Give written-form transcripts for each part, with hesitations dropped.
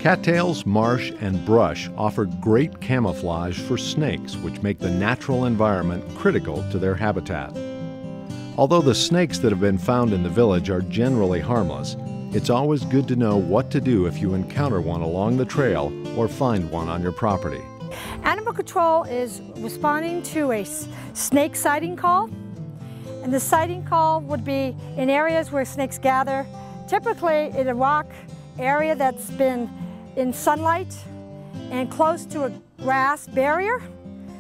Cattails, marsh, and brush offer great camouflage for snakes, which make the natural environment critical to their habitat. Although the snakes that have been found in the village are generally harmless, it's always good to know what to do if you encounter one along the trail or find one on your property. Animal control is responding to a snake sighting call. And the sighting call would be in areas where snakes gather, typically in a rock area that's been in sunlight and close to a grass barrier.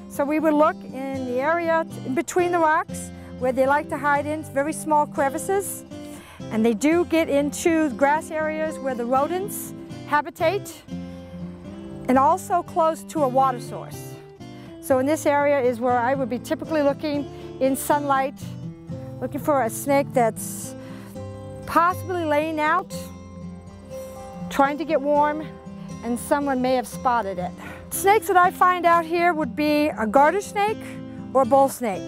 So we would look in the area in between the rocks where they like to hide in very small crevices. And they do get into grass areas where the rodents habitate, and also close to a water source. So in this area is where I would be typically looking in sunlight, looking for a snake that's possibly laying out, trying to get warm, and someone may have spotted it. Snakes that I find out here would be a garter snake or a bull snake.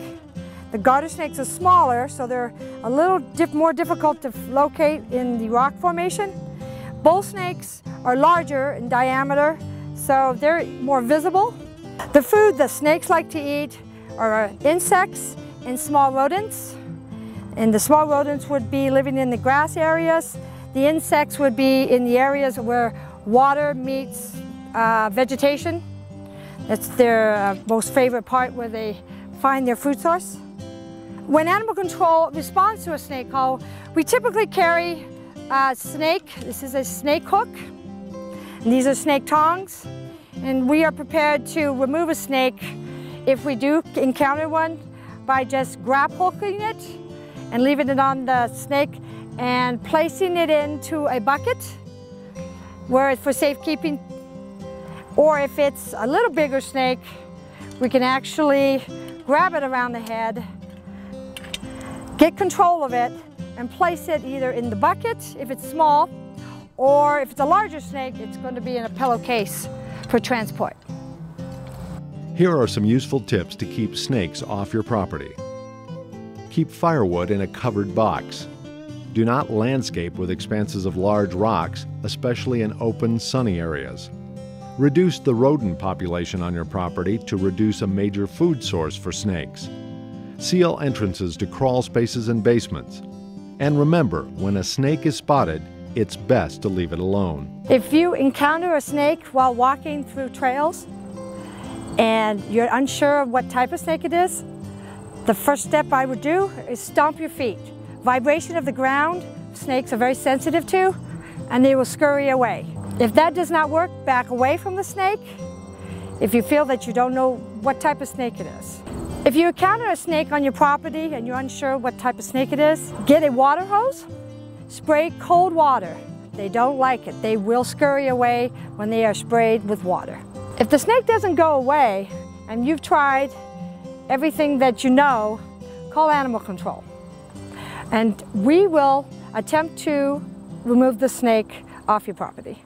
The garter snakes are smaller, so they're a little more difficult to locate in the rock formation. Bull snakes are larger in diameter, so they're more visible. The food that snakes like to eat are insects and small rodents. And the small rodents would be living in the grass areas. The insects would be in the areas where water meets vegetation. That's their most favorite part, where they find their food source. When animal control responds to a snake call, we typically carry a snake. This is a snake hook, and these are snake tongs. And we are prepared to remove a snake if we do encounter one by just grab hooking it and leaving it on the snake and placing it into a bucket where it's for safekeeping. Or if it's a little bigger snake, we can actually grab it around the head, get control of it, and place it either in the bucket if it's small, or if it's a larger snake, it's going to be in a pillowcase for transport. Here are some useful tips to keep snakes off your property. Keep firewood in a covered box. Do not landscape with expanses of large rocks, especially in open, sunny areas. Reduce the rodent population on your property to reduce a major food source for snakes. Seal entrances to crawl spaces and basements. And remember, when a snake is spotted, it's best to leave it alone. If you encounter a snake while walking through trails and you're unsure of what type of snake it is, the first step I would do is stomp your feet. Vibration of the ground, snakes are very sensitive to, and they will scurry away. If that does not work, back away from the snake if you feel that you don't know what type of snake it is. If you encounter a snake on your property and you're unsure what type of snake it is, get a water hose, spray cold water. They don't like it. They will scurry away when they are sprayed with water. If the snake doesn't go away and you've tried everything that you know, call animal control. And we will attempt to remove the snake off your property.